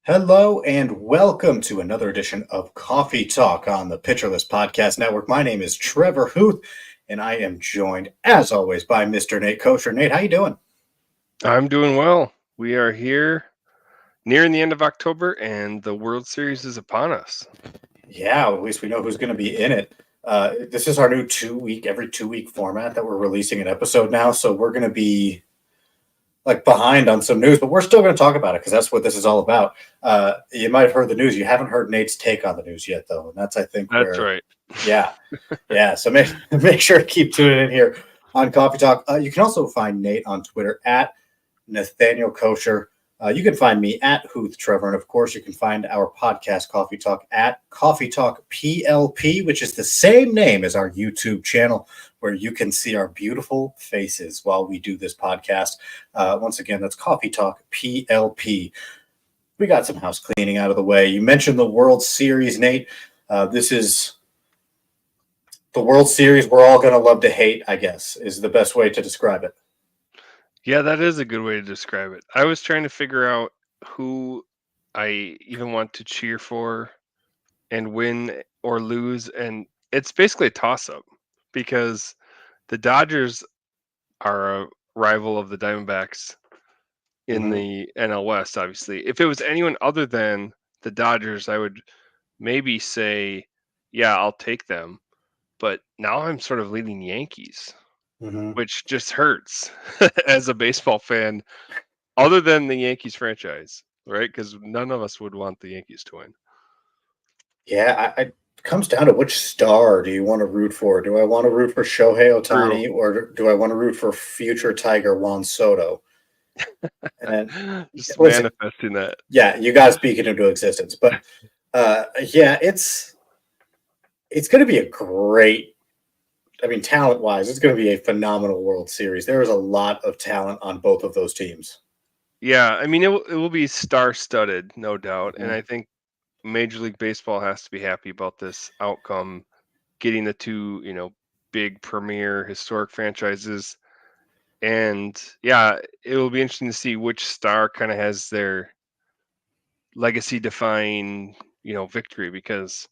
Hello and welcome to another edition of Coffee Talk on the Pitcherless Podcast Network. My name is Trevor Hooth, and I am joined, as always, by Mr. Nate Kosher. Nate, how you doing? I'm doing well. We are here nearing the end of October, and the World Series is upon us. Yeah, at least we know who's going to be in it. This is our new every 2 week format that we're releasing an episode now. So we're going to be behind on some news, but we're still going to talk about it because that's what this is all about. You might have heard the news. You haven't heard Nate's take on the news yet, though, and that's I think That's where, right. yeah, yeah. So make sure to keep tuning in here on Coffee Talk. You can also find Nate on Twitter at Nathaniel Kosher. You can find me at Hooth Trevor, and of course, you can find our podcast Coffee Talk at Coffee Talk PLP, which is the same name as our YouTube channel, where you can see our beautiful faces while we do this podcast. Once again, that's Coffee Talk PLP. We got some house cleaning out of the way. You mentioned the World Series, Nate. This is the World Series we're all going to love to hate, I guess, is the best way to describe it. Yeah, that is a good way to describe it. I was trying to figure out who I even want to cheer for and win or lose, and it's basically a toss-up because the Dodgers are a rival of the Diamondbacks in Mm-hmm. the NL West, obviously. If it was anyone other than the Dodgers, I would maybe say, yeah, I'll take them. But now I'm sort of leaning Yankees, Mm-hmm. which just hurts as a baseball fan, other than the Yankees franchise, right? Because none of us would want the Yankees to win. Yeah, it comes down to which star do you want to root for? Do I want to root for Shohei True. Ohtani or do I want to root for future Tiger Juan Soto? And Just listen, manifesting that. yeah, you guys speak it into existence, but yeah, it's going to be a great. I mean, talent wise, it's going to be a phenomenal World Series. There is a lot of talent on both of those teams. Yeah, I mean, it will be star-studded, no doubt. And Mhm. I think Major League Baseball has to be happy about this outcome, getting the two, big premier historic franchises. And yeah, it will be interesting to see which star kind of has their legacy defying, victory because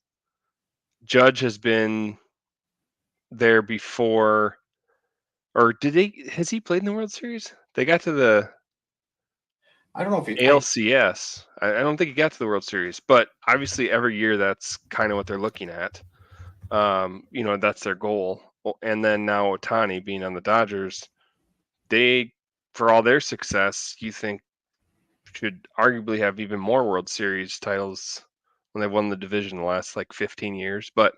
Judge has been there before, or has he played in the World Series? They got to the I don't know if ALCS. I don't think he got to the World Series, but obviously every year that's kind of what they're looking at. That's their goal. And then now Otani being on the Dodgers, they, for all their success, you think should arguably have even more World Series titles when they've won the division the last like 15 years. But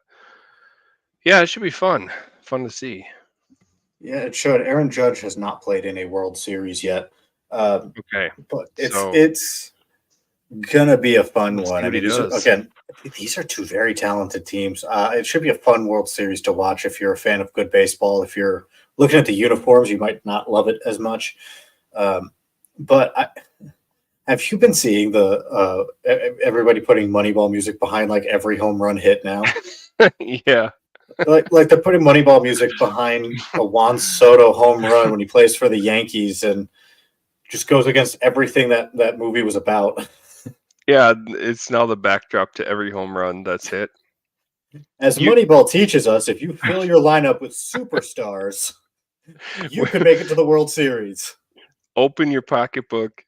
yeah, it should be fun. Fun to see. yeah, it should. Aaron Judge has not played in a World Series yet, um, Okay. but it's So it's gonna be a fun let's see one. I what he mean, does. these are two very talented teams. It should be a fun World Series to watch if you're a fan of good baseball. If you're looking at the uniforms, you might not love it as much. Um, but have you been seeing the everybody putting Moneyball music behind like every home run hit now? Yeah. Like they're putting Moneyball music behind a Juan Soto home run when he plays for the Yankees and just goes against everything that movie was about. Yeah, it's now the backdrop to every home run that's hit. As You Moneyball teaches us, if you fill your lineup with superstars, you can make it to the World Series. open your pocketbook.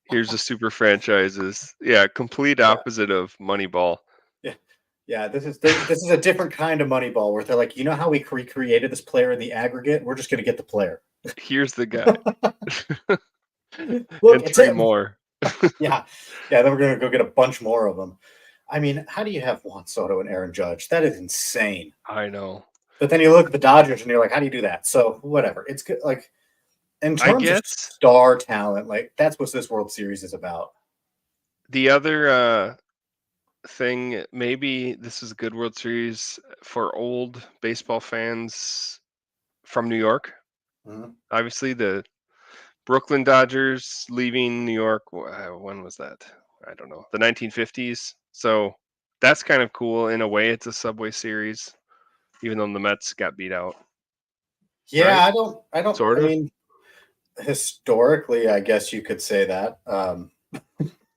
Here's the super franchises. Yeah, complete Yeah, opposite of Moneyball. yeah, yeah. This is a different kind of Moneyball where they're like, you know how we recreated this player in the aggregate? We're just going to get the player. Here's the guy. Look, And it's three it. more. Yeah, yeah. Then we're going to go get a bunch more of them. I mean, how do you have Juan Soto and Aaron Judge? That is insane. I know. But then you look at the Dodgers and you're like, how do you do that? So whatever. It's good. Like in I terms of guess star talent, like that's what this World Series is about. the other thing, maybe this is a good World Series for old baseball fans from New York. Mhm. Obviously, the Brooklyn Dodgers leaving New York. When was that? I don't know. The 1950s. So that's kind of cool in a way. It's a Subway Series, even though the Mets got beat out, Yeah, right? I don't. Sort I of. mean, historically, I guess you could say that.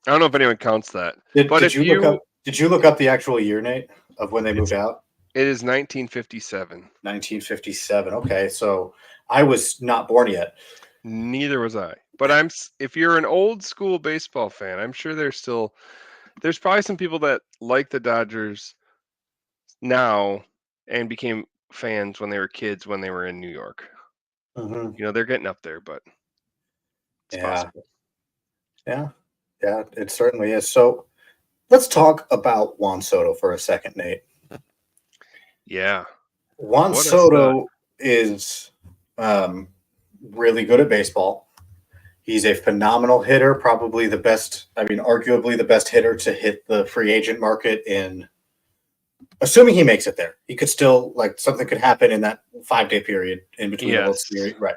I don't know if anyone counts that. But Did you look up? Did you look up the actual year, Nate, of when they moved out? It is 1957. 1957. Okay, so I was not born yet. Neither was I. But if you're an old school baseball fan, I'm sure there's probably some people that like the Dodgers now and became fans when they were kids when they were in New York. Mm-hmm. They're getting up there, but it's possible. Yeah, it certainly is. So let's talk about Juan Soto for a second, Nate. Yeah. Juan What a stud. Soto is really good at baseball. He's a phenomenal hitter, probably the best, arguably the best hitter to hit the free agent market assuming he makes it there. He could still, something could happen in that 5-day period in between the World Yes. Series. Right.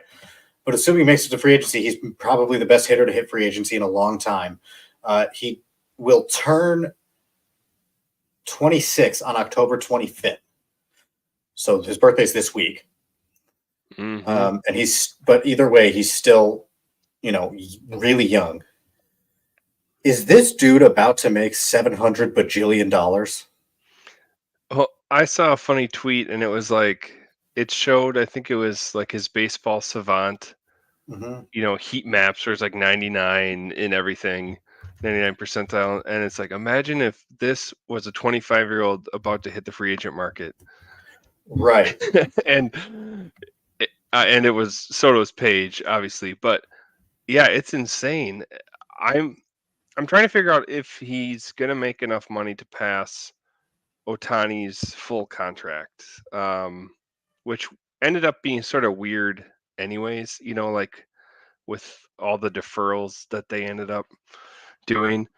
But assuming he makes it to free agency, he's probably the best hitter to hit free agency in a long time. He will turn 26 on October 25th. So his birthday's this week. Mm-hmm. But either way, he's still, really young. Is this dude about to make $700 bajillion? Well, I saw a funny tweet and it was like, it showed, I think it was like his baseball savant, heat maps where it's like 99 in everything, 99 percentile. And it's like, imagine if this was a 25-year-old about to hit the free agent market. Right. and it was Soto's page, obviously. But yeah, it's insane. I'm trying to figure out if he's going to make enough money to pass Ohtani's full contract, which ended up being sort of weird anyways, like with all the deferrals that they ended up doing.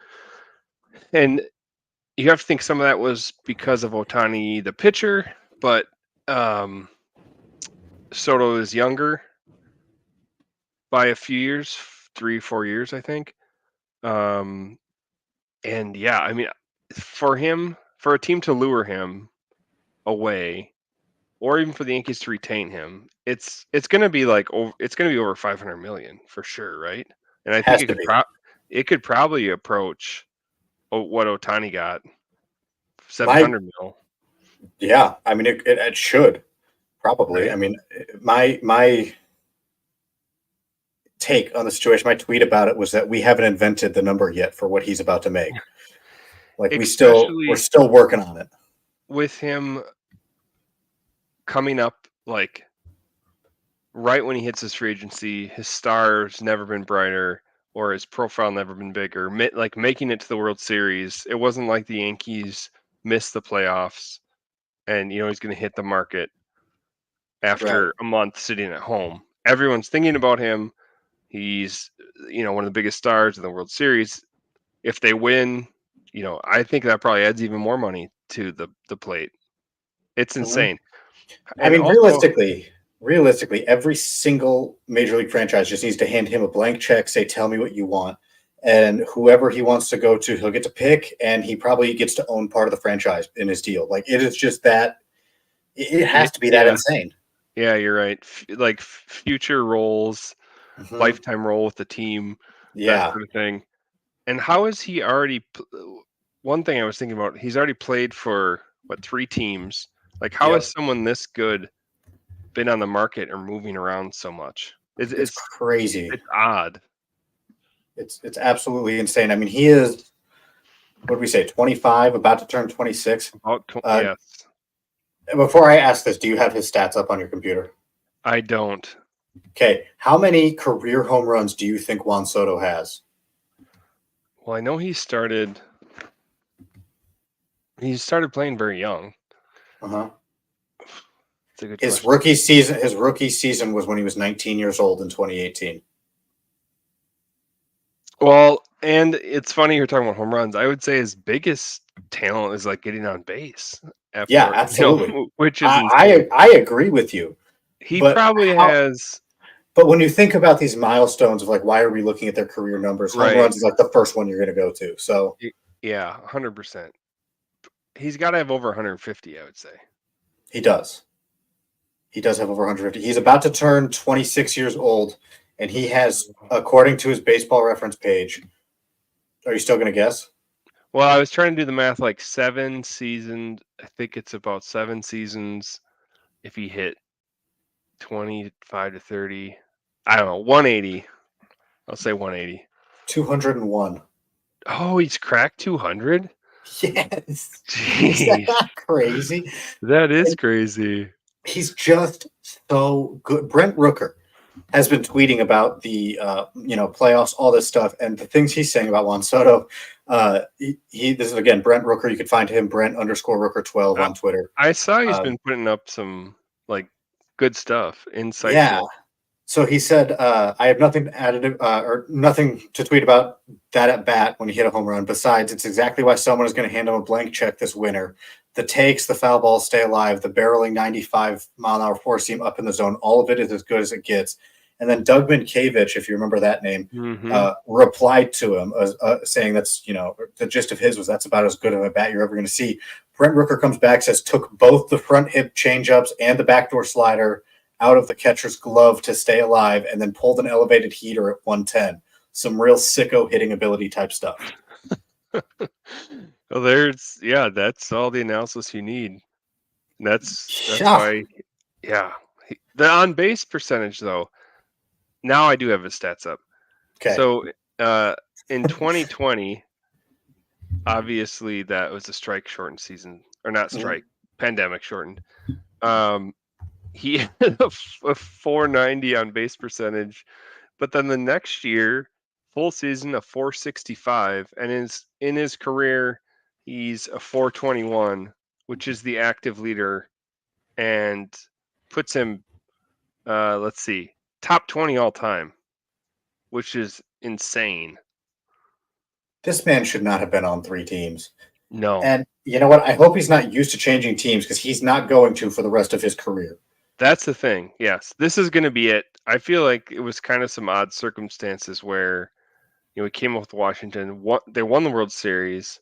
And you have to think some of that was because of Ohtani, the pitcher, but Soto is younger by a few years, 3-4 years, I think. And yeah, for a team to lure him away, or even for the Yankees to retain him, it's going to be over 500 million for sure, right? And I think Has to be. it could probably approach what Ohtani got, 700 mil. Yeah, it should probably. Right? My take on the situation, my tweet about it was that we haven't invented the number yet for what he's about to make. We're still working on it. With him coming up, like right when he hits his free agency, his star's never been brighter, or his profile never been bigger. Like making it to the World Series, it wasn't like the Yankees missed the playoffs, and he's going to hit the market after a month sitting at home. Everyone's thinking about him. He's one of the biggest stars in the World Series. If they win, I think that probably adds even more money to the plate. It's insane. And realistically, every single major league franchise just needs to hand him a blank check, say, tell me what you want. And whoever he wants to go to, he'll get to pick, and he probably gets to own part of the franchise in his deal. It is just that it has to be that insane. Yeah, you're right. Like future roles, lifetime role with the team, that sort of thing. And how is he already? One thing I was thinking about, he's already played for 3 teams. Like, how has someone this good been on the market or moving around so much? It's crazy. It's odd. It's absolutely insane. He is, what did we say, 25, about to turn 26? Yes. Before I ask this, do you have his stats up on your computer? I don't. Okay. How many career home runs do you think Juan Soto has? Well, I know he started playing very young. Uh-huh. That's a good His question. rookie season was when he was 19 years old in 2018. Well, and it's funny you're talking about home runs. I would say his biggest talent is like getting on base. Yeah, absolutely. Which is insane. I agree with you. He probably has. But when you think about these milestones of why are we looking at their career numbers? Home runs is the first one you're going to go to. So yeah, 100%. He's got to have over 150, I would say. He does. He does have over 150. He's about to turn 26 years old, and he has, according to his baseball reference page, Are you still going to guess? Well, I was trying to do the math, like 7 seasons. I think it's about 7 seasons. If he hit 25 to 30, I don't know, 180. I'll say 180. 201. Oh, he's cracked 200? Yes. Is that Jeez, not crazy? that is crazy. He's just so good. Brent Rooker has been tweeting about the playoffs, all this stuff, and the things he's saying about Juan Soto. This is again Brent Rooker. You can find him Brent_Rooker12 I, on Twitter. I saw he's been putting up some like good stuff, insightful. Yeah. So he said, "I have nothing added or nothing to tweet about that at bat when he hit a home run. Besides, it's exactly why someone is going to hand him a blank check this winter. The takes, the foul balls stay alive, the barreling 95-mile-an-hour four-seam up in the zone, all of it is as good as it gets." And then Doug Minkavich, if you remember that name, replied to him saying that's, the gist of his was that's about as good of a bat you're ever going to see. Brent Rooker comes back, says took both the front hip changeups and the backdoor slider out of the catcher's glove to stay alive, and then pulled an elevated heater at 110. Some real sicko hitting ability type stuff. Well, that's all the analysis you need. That's Yeah. why, the on base percentage though. Now I do have his stats up. Okay. So in 2020, obviously that was a strike shortened season, or not strike, pandemic shortened. He had a 490 on base percentage, but then the next year, full season, a 465, and in his career, he's a 421, which is the active leader, and puts him, let's see, top 20 all time, which is insane. This man should not have been on 3 teams. No. And you know what? I hope he's not used to changing teams, because he's not going to for the rest of his career. That's the thing. Yes, this is going to be it. I feel like it was kind of some odd circumstances where, he came up with Washington. They won the World Series,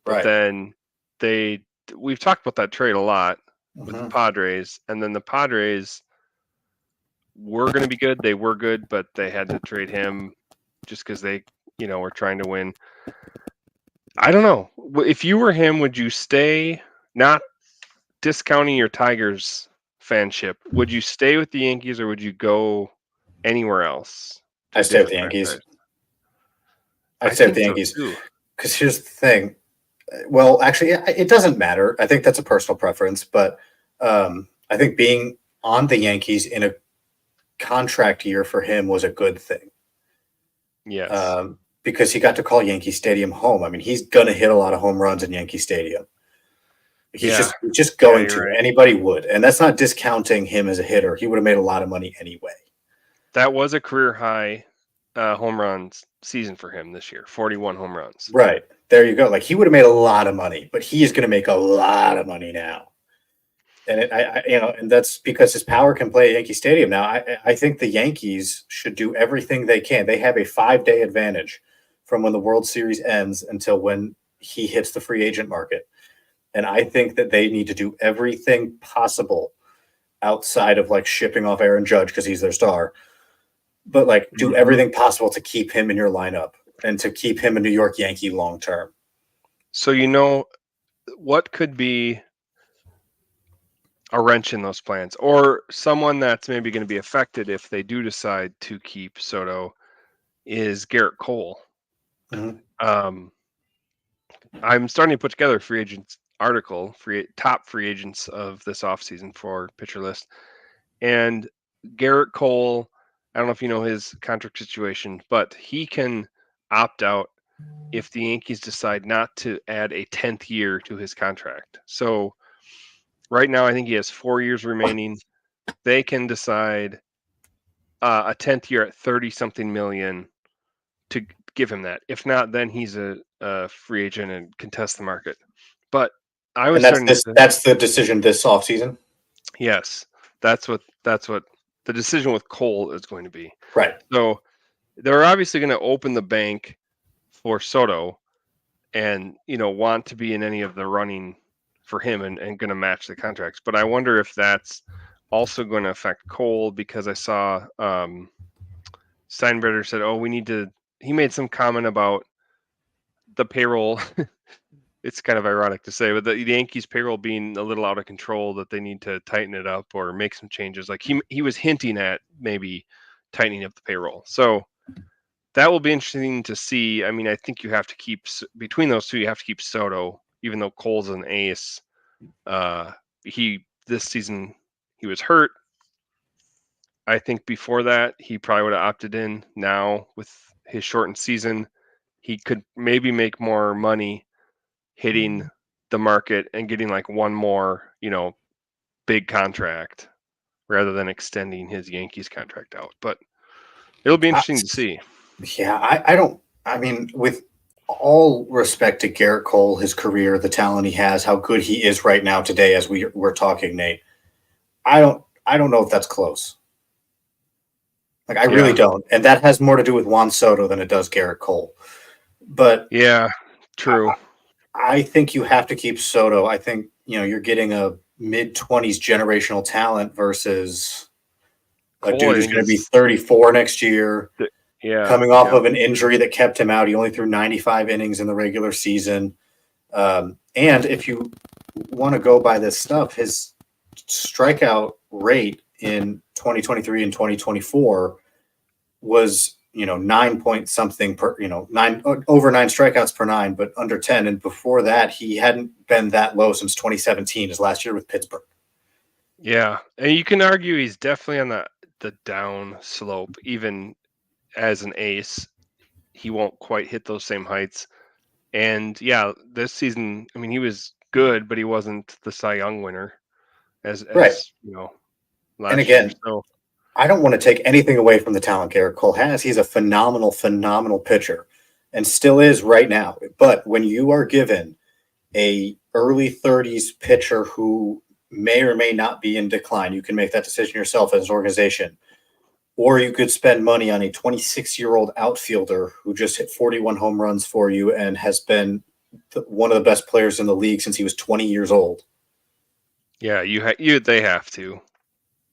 but then we've talked about that trade a lot with the Padres, and then the Padres were going to be good. They were good, but they had to trade him just because they, were trying to win. I don't know. If you were him, would you stay, not discounting your Tigers fanship, would you stay with the Yankees or would you go anywhere else? I stay with the Yankees. I stay with the Yankees. Because here's the thing. Well, actually, it doesn't matter. I think that's a personal preference, but I think being on the Yankees in a contract year for him was a good thing. Yes. Because he got to call Yankee Stadium home. I mean, he's going to hit a lot of home runs in Yankee Stadium. He's just going to. Right. Anybody would. And that's not discounting him as a hitter. He would have made a lot of money anyway. That was a career high home runs season for him this year, 41 home runs. Right. There you go. Like, he would have made a lot of money, but he is going to make a lot of money now. And and that's because his power can play at Yankee Stadium now. I think the Yankees should do everything they can. They have a 5-day advantage from when the World Series ends until when he hits the free agent market. And I think that they need to do everything possible outside of like shipping off Aaron Judge because he's their star, but like do everything possible to keep him in your lineup and to keep him a New York Yankee long term. So, what could be a wrench in those plans, or someone that's maybe going to be affected if they do decide to keep Soto, is Garrett Cole. I'm starting to put together a free agents article, top free agents of this offseason for Pitcher List. And Garrett Cole, I don't know if you know his contract situation, but he can opt out if the Yankees decide not to add a 10th year to his contract. So right now, I think he has 4 years remaining. They can decide a 10th year at 30-something million to give him that. If not, then he's a free agent and contest the market. But I was that's the decision this offseason? Yes. That's what the decision with Cole is going to be. Right. So they're obviously going to open the bank for Soto and, want to be in any of the running for him and going to match the contracts. But I wonder if that's also going to affect Cole, because I saw Steinbrenner said, he made some comment about the payroll. It's kind of ironic to say, but the Yankees payroll being a little out of control, that they need to tighten it up or make some changes. Like he was hinting at maybe tightening up the payroll. So that will be interesting to see. I mean, I think you have to keep between those two. You have to keep Soto, even though Cole's an ace. This season he was hurt. I think before that he probably would have opted in. Now with his shortened season, he could maybe make more money hitting the market and getting like one more, big contract rather than extending his Yankees contract out. But it'll be interesting to see. Yeah, I mean, with all respect to Garrett Cole, his career, the talent he has, how good he is right now today as we're talking, Nate, I don't know if that's close. Like, I really don't. And that has more to do with Juan Soto than it does Garrett Cole. But yeah, true. I think you have to keep Soto. I think, you're getting a mid-20s generational talent versus a dude who's going to be 34 next year, coming off of an injury that kept him out. He only threw 95 innings in the regular season. And if you want to go by this stuff, his strikeout rate in 2023 and 2024 was 9 point something per, over 9 strikeouts per 9, but under 10. And before that, he hadn't been that low since 2017, his last year with Pittsburgh. Yeah, and you can argue he's definitely on the down slope. Even as an ace, he won't quite hit those same heights. And yeah, this season, I mean, he was good, but he wasn't the Cy Young winner as last and again, year. So I don't want to take anything away from the talent Garrett Cole has. He's a phenomenal pitcher and still is right now. But when you are given a early 30s pitcher who may or may not be in decline, you can make that decision yourself as an organization. Or you could spend money on a 26-year-old outfielder who just hit 41 home runs for you and has been one of the best players in the league since he was 20 years old. Yeah, they have to.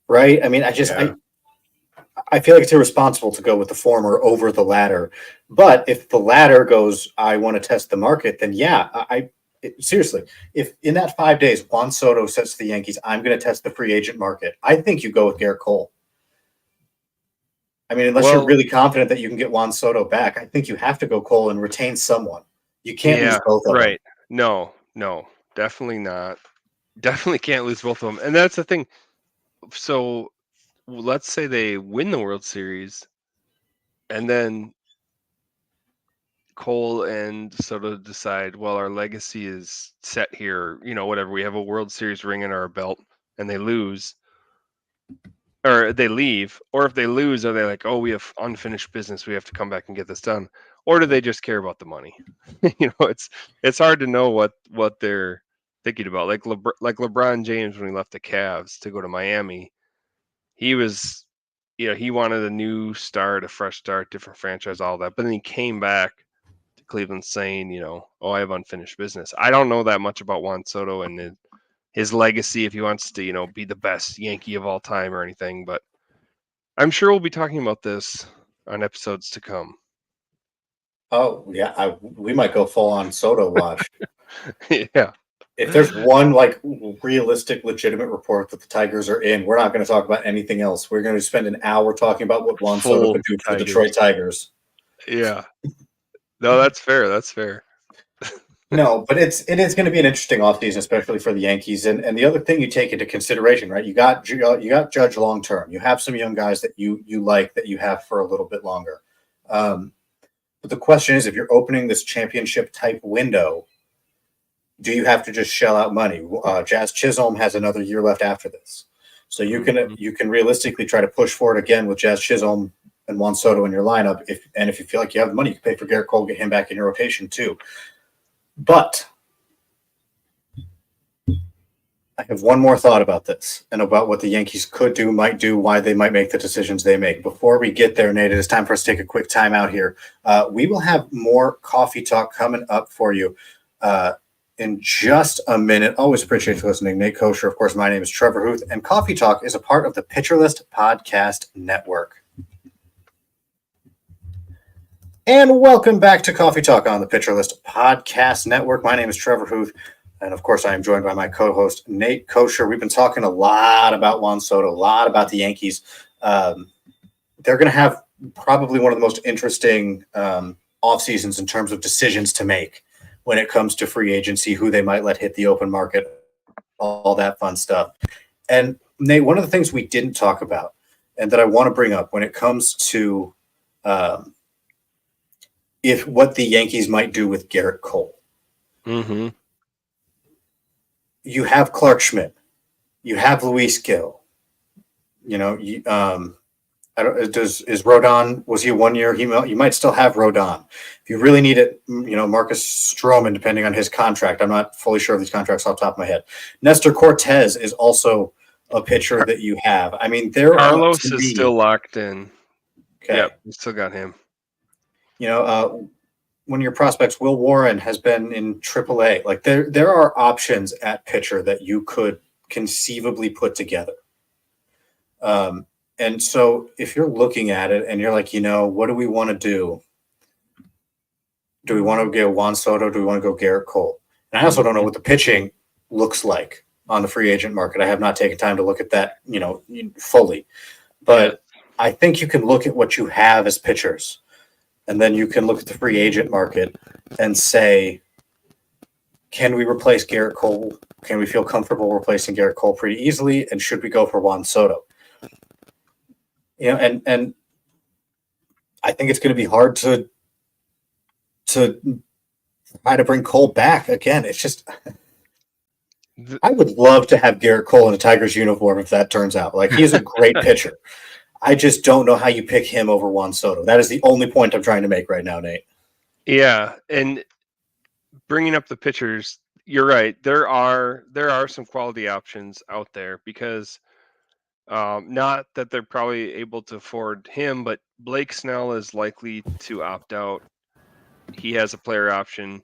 Right? I mean, I feel like it's irresponsible to go with the former over the latter. But if the latter goes, I want to test the market, then seriously, if in that 5 days Juan Soto says to the Yankees, I'm going to test the free agent market, I think you go with Garrett Cole. I mean, unless you're really confident that you can get Juan Soto back, I think you have to go Cole and retain someone. You can't lose both of them. Right. No, definitely not. Definitely can't lose both of them. And that's the thing. So let's say they win the World Series and then Cole and Soto decide, well, our legacy is set here, whatever. We have a World Series ring in our belt and they lose. Or they leave, or if they lose, are they like, oh, we have unfinished business, we have to come back and get this done, or do they just care about the money? It's hard to know what they're thinking about. Like LeBron James when he left the Cavs to go to Miami, he was, he wanted a new start, a fresh start, different franchise, all that. But then he came back to Cleveland saying, oh, I have unfinished business. I don't know that much about Juan Soto and his legacy, if he wants to, be the best Yankee of all time or anything. But I'm sure we'll be talking about this on episodes to come. Oh, yeah. We might go full on Soto watch. Yeah. If there's one realistic, legitimate report that the Tigers are in, we're not going to talk about anything else. We're going to spend an hour talking about what Juan Soto could do for the Detroit Tigers. Yeah. No, that's fair. That's fair. No, but it is going to be an interesting offseason, especially for the Yankees. And the other thing you take into consideration, right? You got Judge long term. You have some young guys that you like that you have for a little bit longer. But the question is, if you're opening this championship type window, do you have to just shell out money? Jazz Chisholm has another year left after this, so you can realistically try to push forward again with Jazz Chisholm and Juan Soto in your lineup. If you feel like you have money, you can pay for Garrett Cole, get him back in your rotation too. But I have one more thought about this and about what the Yankees could do, might do, why they might make the decisions they make. Before we get there, Nate, it is time for us to take a quick time out here. We will have more coffee talk coming up for you in just a minute. Always appreciate you listening. Nate Kosher. Of course, my name is Trevor Hooth, and Coffee Talk is a part of the Pitcher List Podcast Network. And welcome back to Coffee Talk on the Pitcher List Podcast Network. My name is Trevor Hooth, and of course, I am joined by my co-host Nate Kosher. We've been talking a lot about Juan Soto, a lot about the Yankees. They're going to have probably one of the most interesting off seasons in terms of decisions to make when it comes to free agency, who they might let hit the open market, all that fun stuff. And Nate, one of the things we didn't talk about, and that I want to bring up when it comes to if what the Yankees might do with Garrett Cole. Mm-hmm. You have Clark Schmidt, you have Luis Gil. You know, I don't. Is Rodon? Was he 1 year? You might still have Rodon. If you really need it, Marcus Stroman, depending on his contract. I'm not fully sure of these contracts off the top of my head. Nestor Cortez is also a pitcher that you have. I mean, Carlos is still locked in. Okay. Yep, we still got him. One of your prospects, Will Warren, has been in AAA. Like there are options at pitcher that you could conceivably put together. And so if you're looking at it and you're like, what do we want to do? Do we want to go Juan Soto? Do we want to go Garrett Cole? And I also don't know what the pitching looks like on the free agent market. I have not taken time to look at that, fully. But I think you can look at what you have as pitchers. And then you can look at the free agent market and say, can we replace Garrett Cole? Can we feel comfortable replacing Garrett Cole pretty easily? And should we go for Juan Soto? And I think it's going to be hard to try to bring Cole back again. It's just, I would love to have Garrett Cole in a Tigers uniform if that turns out. Like, he's a great pitcher. I just don't know how you pick him over Juan Soto. That is the only point I'm trying to make right now, Nate. Yeah, and bringing up the pitchers, you're right. There are some quality options out there because not that they're probably able to afford him, but Blake Snell is likely to opt out. He has a player option.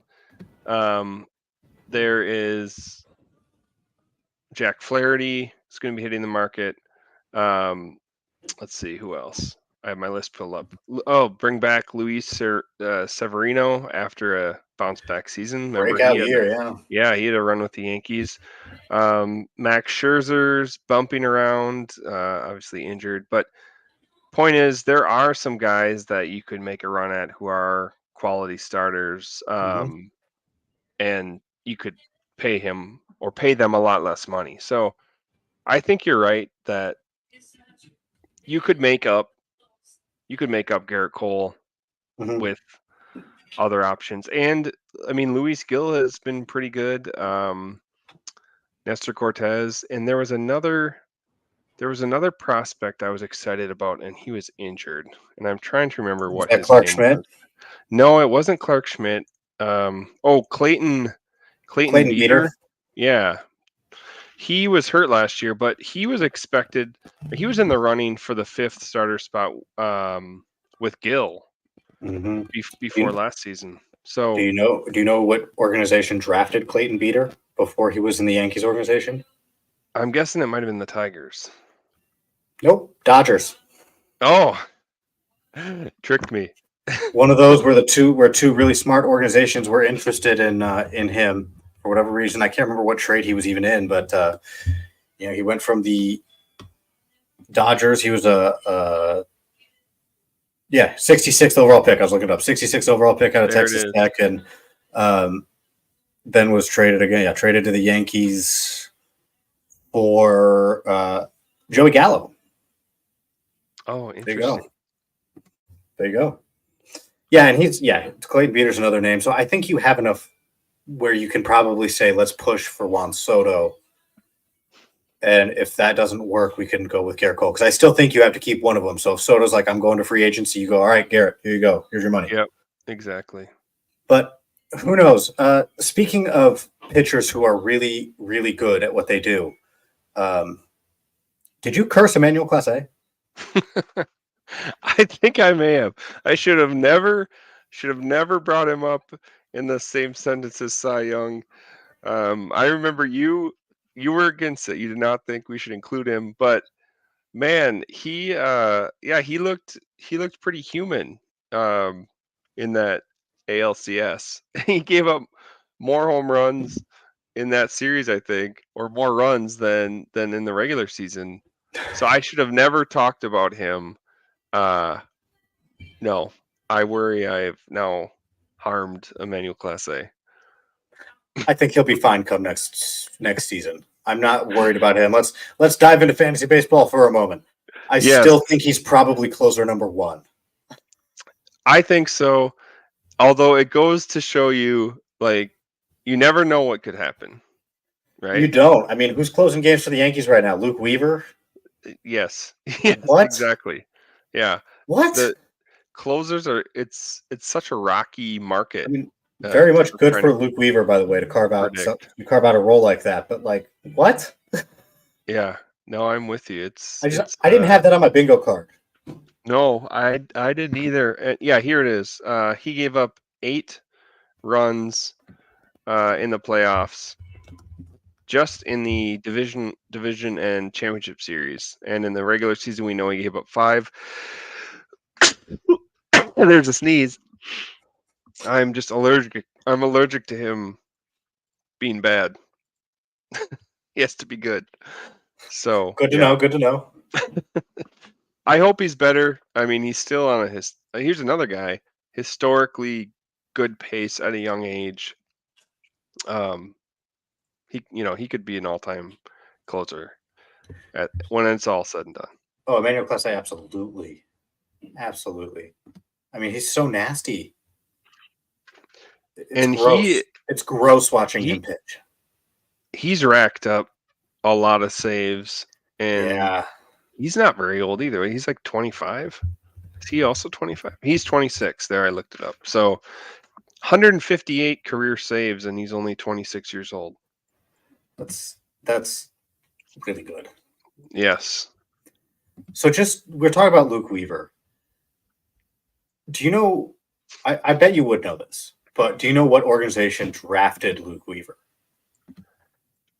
There is Jack Flaherty is going to be hitting the market. Let's see who else. I have my list pulled up. Oh, bring back Luis Severino after a bounce back season. Remember, breakout year, yeah, he had a run with the Yankees. Max Scherzer's bumping around, obviously injured. But point is, there are some guys that you could make a run at who are quality starters, and you could pay him or pay them a lot less money. So I think you're right that you could make up Garrett Cole with other options. And I mean, Luis Gil has been pretty good. Nestor Cortez, and there was another prospect I was excited about, and he was injured. And I'm trying to remember what his Clark name Schmidt? was. No, it wasn't Clark Schmidt. Clayton Beater. Yeah. He was hurt last year, but he was in the running for the 5th starter spot with Gil before last season. So do you know what organization drafted Clayton Beater before he was in the Yankees organization? I'm guessing it might have been the Tigers. Nope, Dodgers. Oh, tricked me. One of those where two really smart organizations were interested in him for whatever reason. I can't remember what trade he was even in, but he went from the Dodgers. He was a 66th overall pick. I was looking it up. 66th overall pick out of Texas Tech, and then was traded again. Yeah, traded to the Yankees for Joey Gallo. Oh, interesting. There you go. Yeah, and Clayton Beater's another name. So I think you have enough where you can probably say, let's push for Juan Soto. And if that doesn't work, we can go with Garrett Cole. Because I still think you have to keep one of them. So if Soto's like, I'm going to free agency, you go, all right, Garrett, here you go. Here's your money. Yep, exactly. But who knows? Speaking of pitchers who are really, really good at what they do, did you curse Emmanuel Clase? I think I may have. I should have never brought him up in the same sentence as Cy Young. I remember you were against it. You did not think we should include him, but man, he looked pretty human. in that ALCS. He gave up more home runs in that series, I think, or more runs than in the regular season. So I should have never talked about him. No, I worry I have now harmed Emmanuel Clase. I think he'll be fine come next season. I'm not worried about him. Let's dive into fantasy baseball for a moment. I Yes, still think he's probably closer number one. I think so. Although it goes to show you, like, you never know what could happen, You right? don't. I mean, who's closing games for the Yankees right now? Luke Weaver? Yes, yes, What? exactly. Yeah, What? the closers are. It's such a rocky market I mean, very much for good trying to for Luke Weaver, by the way, to predict. carve out a role like that. But like, what? Yeah, no, I'm with you. I didn't have that on my bingo card. No, I didn't either. Yeah, here it is. He gave up 8 runs in the playoffs, just in the division and championship series, and in the regular season, we know he gave up 5. There's a sneeze. I'm just allergic. I'm allergic to him being bad. He has to be good. So Good to yeah, know. Good to know. I hope he's better. I mean, he's still on a here's another guy, historically good pace at a young age. He could be an all-time closer when it's all said and done. Oh, Emmanuel Clase, absolutely, absolutely. I mean, he's so nasty. It's And gross. It's gross watching him he pitch. he's racked up a lot of saves, and Yeah. he's not very old either. He's like 25. Is he also 25? He's 26. There, I looked it up. So 158 career saves, and he's only 26 years old. That's really good. Yes. So we're talking about Luke Weaver. Do you know? I bet you would know this, but do you know what organization drafted Luke Weaver?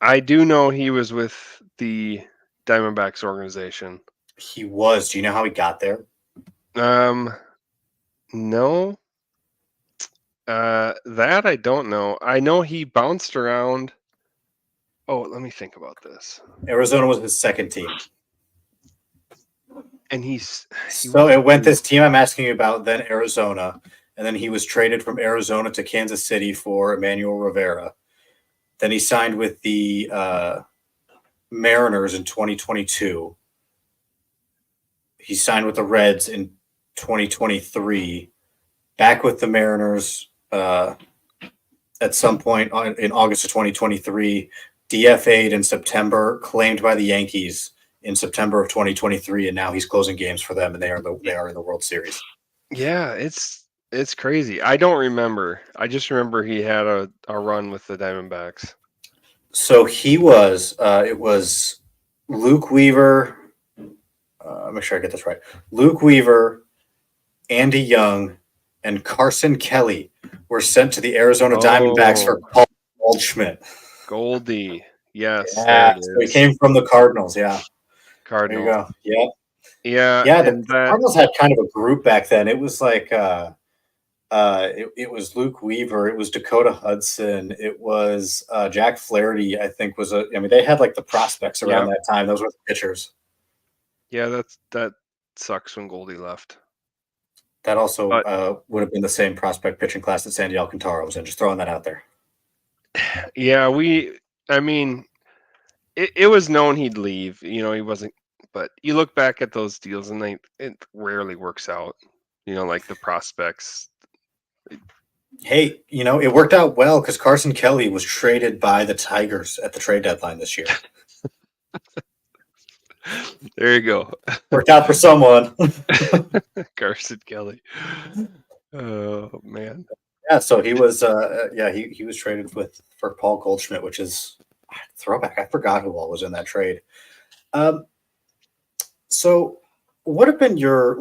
I do know he was with the Diamondbacks organization. He was. Do you know how he got there? No. That I don't know. I know he bounced around. Oh, let me think about this. Arizona was his second team. And he So it went this team I'm asking you about, then Arizona, and then he was traded from Arizona to Kansas City for Emmanuel Rivera. Then he signed with the Mariners in 2022. He signed with the Reds in 2023. Back with the Mariners at some point in August of 2023. DFA'd in September, claimed by the Yankees in September of 2023, and now he's closing games for them, and they are in the World Series. Yeah, it's crazy. I don't remember. I just remember he had a run with the Diamondbacks. So he was. It was Luke Weaver. Make sure I get this right. Luke Weaver, Andy Young, and Carson Kelly were sent to the Arizona Diamondbacks for Paul Goldschmidt. Goldie. Yes, yeah, there it is. So he came from the Cardinals. Yeah. Cardinals. There you go. Yeah. Yeah. The Cardinals had kind of a group back then. It was like it was Luke Weaver. It was Dakota Hudson. It was Jack Flaherty, I think they had like the prospects around that time. Those were the pitchers. Yeah, that sucks when Goldie left. That also would have been the same prospect pitching class that Sandy Alcantara was in. Just throwing that out there. Yeah, it was known he'd leave. He wasn't. But you look back at those deals, and it rarely works out. Like the prospects. Hey, it worked out well because Carson Kelly was traded by the Tigers at the trade deadline this year. There you go. Worked out for someone. Carson Kelly. Oh man. Yeah, so he was. He was traded for Paul Goldschmidt, which is throwback. I forgot who all was in that trade. So what have been your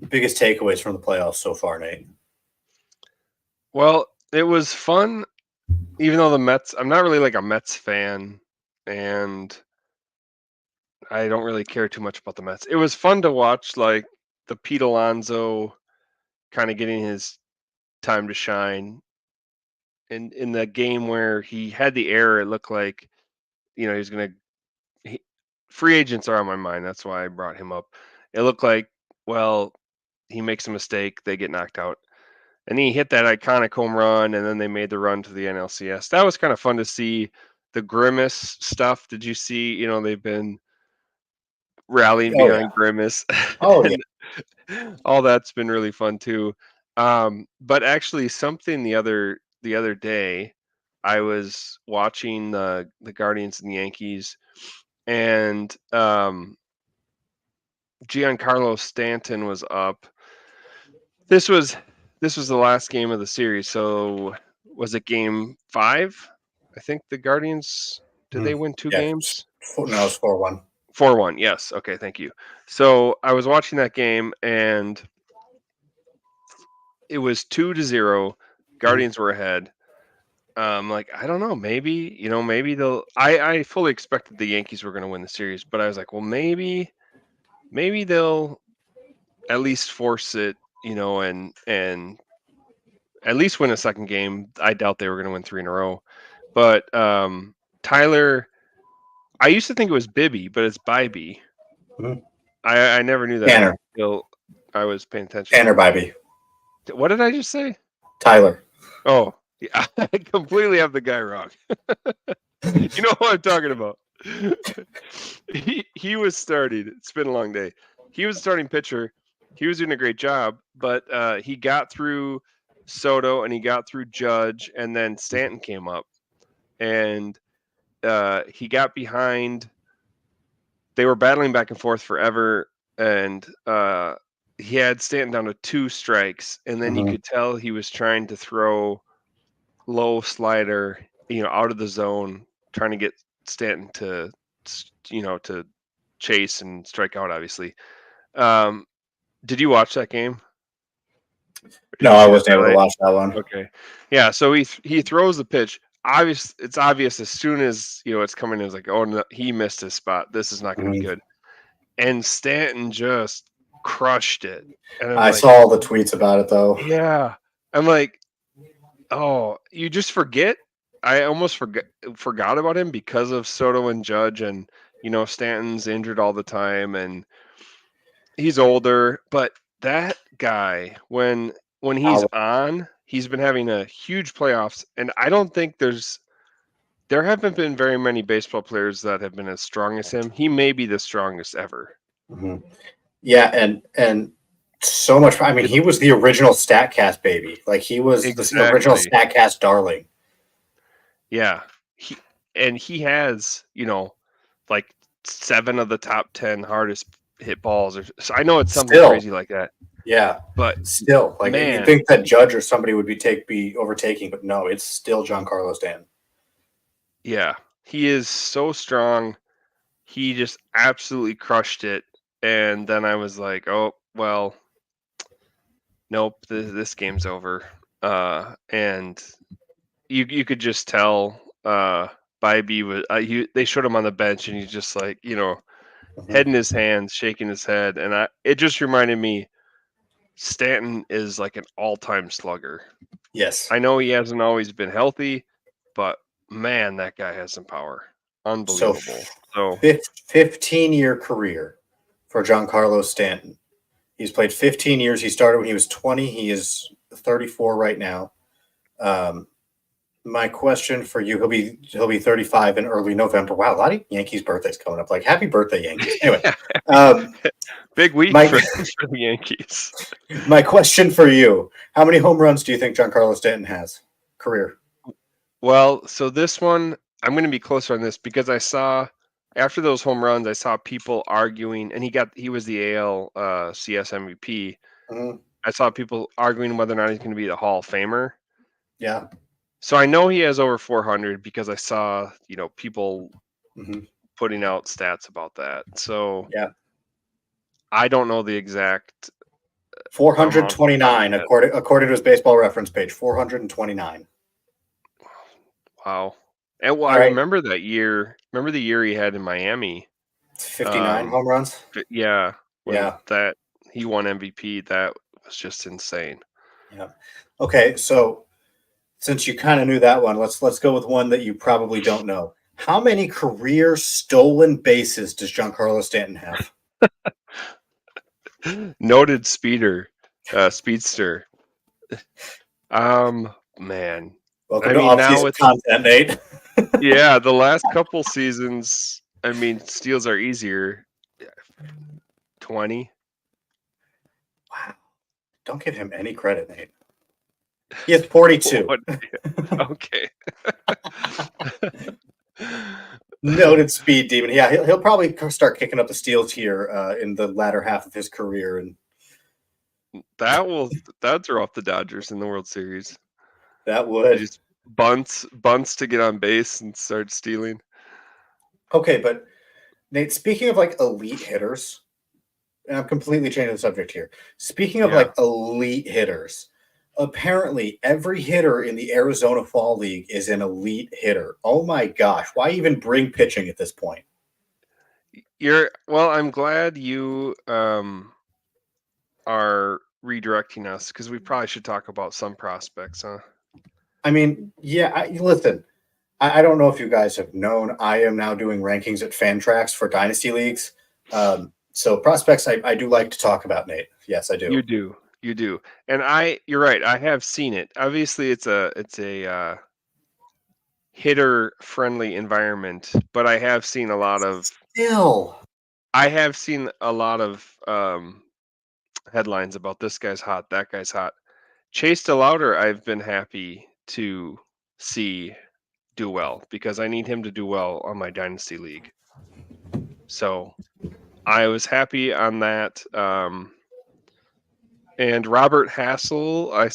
biggest takeaways from the playoffs so far, Nate? Well, it was fun, even though the Mets. I'm not really like a Mets fan, and I don't really care too much about the Mets. It was fun to watch, like the Pete Alonso kind of getting his time to shine. In the game where he had the error, it looked like, he was going to. Free agents are on my mind. That's why I brought him up. It looked like, well, he makes a mistake, they get knocked out. And he hit that iconic home run, and then they made the run to the NLCS. That was kind of fun to see. The Grimace stuff. Did you see? They've been rallying Oh yeah. behind Grimace. Oh yeah. And all that's been really fun too. But actually, something the other day, I was watching the Guardians and the Yankees, and Giancarlo Stanton was up. This was the last game of the series. So was it game 5? I think the Guardians, did they win 2 Yeah. games? No, it's 4-1. 4-1. Yes. Okay, thank you. So I was watching that game, and it was 2-0. Guardians were ahead. Like, I don't know, maybe they'll. I fully expected the Yankees were going to win the series, but I was like, well, maybe they'll at least force it, and at least win a second game. I doubt they were going to win 3 in a row. But Tyler, I used to think it was Bibby, but it's Bybee. Mhm. I never knew that Tanner. until I was paying attention. Tanner Bybee. What did I just say? Tyler. Oh, yeah, I completely have the guy wrong. You know what I'm talking about. He was starting. It's been a long day. He was a starting pitcher. He was doing a great job, but he got through Soto and he got through Judge, and then Stanton came up, and he got behind. They were battling back and forth forever, and he had Stanton down to 2 strikes, and then you Mhm. could tell he was trying to throw low slider, out of the zone, trying to get Stanton to chase and strike out, obviously. Did you watch that game? Or did No, you I see the wasn't able to highlight? watch that one. Okay. Yeah, so he throws the pitch. It's obvious as soon as, it's coming, it's like, oh no, he missed his spot. This is not going to be Mhm. good. And Stanton just crushed it. And I'm I like, saw all the tweets about it though. yeah. I'm like, oh, you just forget. I almost forgot about him because of Soto and Judge, and Stanton's injured all the time, and he's older. But that guy, when he's on, he's been having a huge playoffs, and I don't think there haven't been very many baseball players that have been as strong as him. He may be the strongest ever. Mhm. Yeah, and so much. I mean, he was the original Statcast baby. Like he was the original Exactly. Statcast darling. Yeah. He has, like 7 of the top 10 hardest hit balls, or so I know it's something Still, crazy like that. yeah, But still. Like you'd man, think that Judge or somebody would be overtaking, but no, it's still Giancarlo Stanton. yeah, he is so strong. He just absolutely crushed it. And then I was like, oh, well, nope, this game's over. And you could just tell Bybee was they showed him on the bench, and he's just like, head in Mhm. his hands, shaking his head, and it just reminded me Stanton is like an all-time slugger. Yes. I know he hasn't always been healthy, but man, that guy has some power. So, Unbelievable. So 15-year career for Giancarlo Stanton. He's played 15 years. He started when he was 20. He is 34 right now. Um, my question for you: He'll be 35 in early November. Wow, a lot of Yankees birthdays coming up. Like happy birthday, Yankees. Anyway, um, big week my for the Yankees. my question for you: How many home runs do you think Giancarlo Stanton has career? Well, so this one, I'm going to be closer on this because I saw after those home runs, I saw people arguing, and he was the AL CS MVP. Mhm. I saw people arguing whether or not he's going to be the Hall of Famer. Yeah. So I know he has over 400 because I saw, people Mhm. putting out stats about that. So Yeah. I don't know the exact amount off the top of 429 my head. according to his baseball reference page. 429. Wow. And well, I All right. remember that year. Remember the year he had in Miami? 59 Um, home runs. yeah, when Yeah. that he won MVP, that was just insane. Yeah. Okay, so since you kind of knew that one, let's go with one that you probably don't know. How many career stolen bases does Giancarlo Stanton have? Noted speedster. Man. Welcome I to mean, off-season now it's content, Nate. yeah, the last couple seasons, I mean, steals are easier. 20. Wow. Don't give him any credit, Nate. He has 42. What? Okay. Noted speed demon. Yeah, he'll probably start kicking up the steals here in the latter half of his career, and That'd throw off the Dodgers in the World Series. that He would. just bunts to get on base and start stealing. Okay, but Nate, speaking of like elite hitters, and I'm completely changing the subject here. Speaking of Yeah. like elite hitters, apparently every hitter in the Arizona Fall League is an elite hitter. Oh my gosh, why even bring pitching at this point? I'm glad you are redirecting us because we probably should talk about some prospects, huh? I mean, yeah, listen, I don't know if you guys have known, I am now doing rankings at Fantrax for Dynasty Leagues. So prospects, I do like to talk about, Nate. Yes, I do. You do. And you're right, I have seen it. Obviously it's a hitter friendly environment, but I have seen a lot of Still. headlines about this guy's hot, that guy's hot. Chase DeLauder, I've been happy to see do well because I need him to do well on my dynasty league. So I was happy on that. And Robert Hassel, I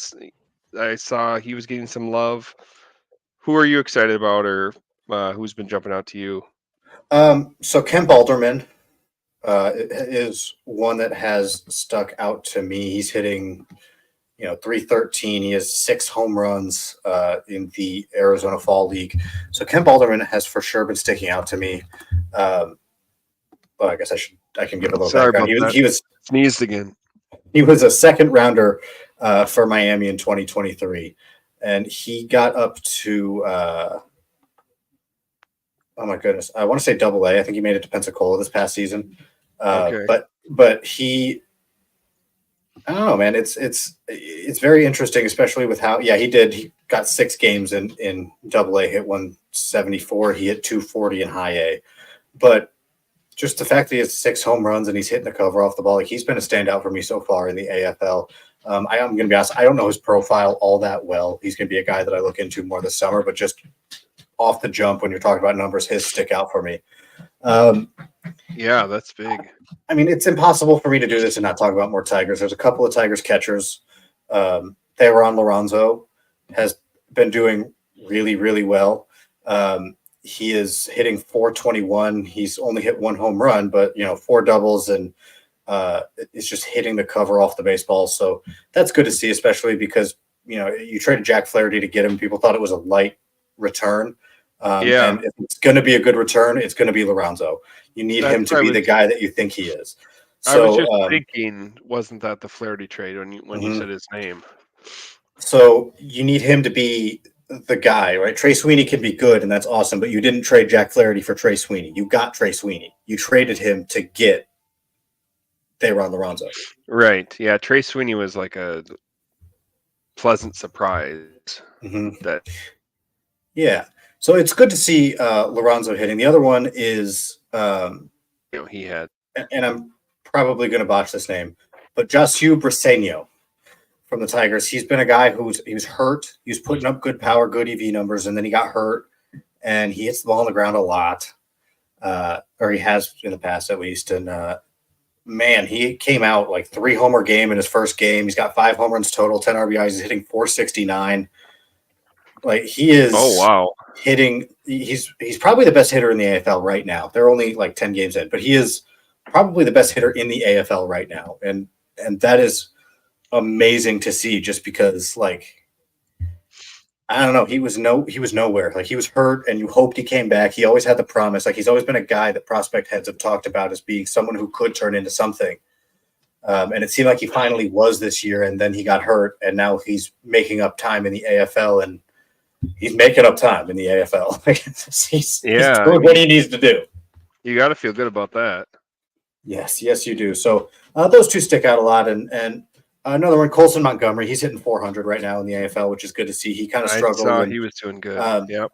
saw he was getting some love. Who are you excited about, or who's been jumping out to you? So Kemp Alderman is one that has stuck out to me. He's hitting, 313. He has 6 home runs in the Arizona Fall League. So Kemp Alderman has for sure been sticking out to me. Well, I guess I can give a little Sorry background. about that. He was Sneezed again. He was a second rounder for Miami in 2023, and he got up to oh my goodness, I want to say Double A. I think he made it to Pensacola this past season. Okay. But he, I don't know, man. It's very interesting, especially with how he did. He got 6 games in Double A, hit 174. He hit 240 in High A, but just the fact that he has 6 home runs and he's hitting the cover off the ball, like he's been a standout for me so far in the AFL. I am going to be honest, I don't know his profile all that well. He's going to be a guy that I look into more this summer, but just off the jump, when you're talking about numbers, his stick out for me. Yeah, that's big. I mean, it's impossible for me to do this and not talk about more Tigers. There's a couple of Tigers catchers. Theron Lorenzo has been doing really, really well. He is hitting 421. He's only hit 1 home run, but 4 doubles, and it's just hitting the cover off the baseball. So that's good to see, especially because you traded Jack Flaherty to get him. People thought it was a light return, and if it's going to be a good return, it's going to be Lorenzo. You need him to be the guy that you think he is. So I was just thinking, wasn't that the Flaherty trade when you said his name? So you need him to be the guy, right? Trey Sweeney can be good, and that's awesome, but you didn't trade Jack Flaherty for Trey Sweeney. You got Trey Sweeney. You traded him to get Theron Lorenzo. Right. Yeah, Trey Sweeney was like a pleasant surprise. That. Yeah. So it's good to see Lorenzo hitting. The other one is He had. And I'm probably going to botch this name, but Josue Briseño from the Tigers. He's been a guy he was hurt. He was putting up good power, good EV numbers, and then he got hurt, and he hits the ball on the ground a lot, or he has in the past at least. And man, he came out like 3 homer game in his first game. He's got 5 home runs total, 10 RBIs. He's hitting 469. Like he is. Oh wow. Hitting. He's probably the best hitter in the AFL right now. They're only like 10 games in, but he is probably the best hitter in the AFL right now, and that is amazing to see. Just because, like, I don't know, he was nowhere. Like he was hurt, and you hoped he came back. He always had the promise. Like he's always been a guy that prospect heads have talked about as being someone who could turn into something. And it seemed like he finally was this year, and then he got hurt, and now he's making up time in the AFL, and he's making up time in the AFL. he's doing what he needs to do. You got to feel good about that. Yes, you do. So those two stick out a lot, and another one, Colson Montgomery. He's hitting 400 right now in the AFL, which is good to see. He kind of struggled. I saw he was doing good. Yep.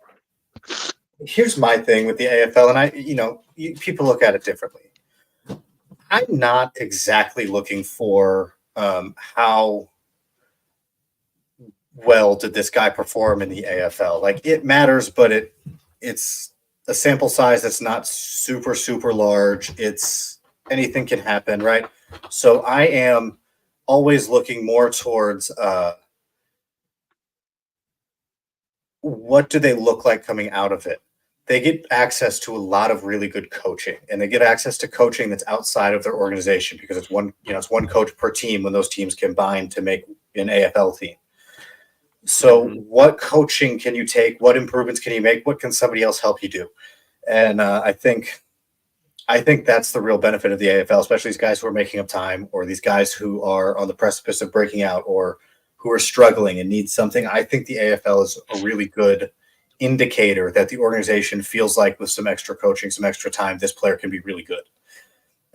Here's my thing with the AFL, and people look at it differently. I'm not exactly looking for how well did this guy perform in the AFL. Like, it matters, but it's a sample size that's not super, super large. It's anything can happen, right? So I am always looking more towards what do they look like coming out of it? They get access to a lot of really good coaching, and they get access to coaching that's outside of their organization because it's one coach per team when those teams combine to make an AFL team. So what coaching can you take? What improvements can you make? What can somebody else help you do? And I think that's the real benefit of the AFL, especially these guys who are making up time, or these guys who are on the precipice of breaking out, or who are struggling and need something. I think the AFL is a really good indicator that the organization feels like with some extra coaching, some extra time, this player can be really good.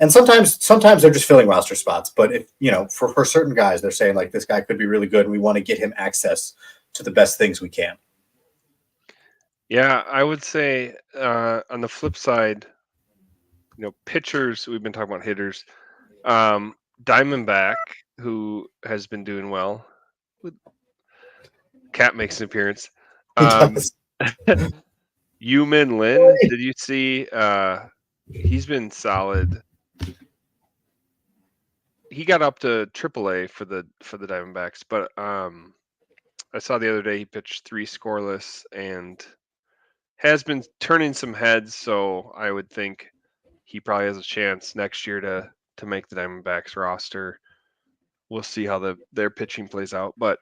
And sometimes they're just filling roster spots. But if, for certain guys, they're saying like, this guy could be really good and we want to get him access to the best things we can. Yeah, I would say on the flip side, pitchers, we've been talking about hitters. Diamondback, who has been doing well. Cat makes an appearance. Yumin Lin, did you see? He's been solid. He got up to AAA for the Diamondbacks, but I saw the other day he pitched 3 scoreless and has been turning some heads. So I would think he probably has a chance next year to make the Diamondbacks roster. We'll see how their pitching plays out, but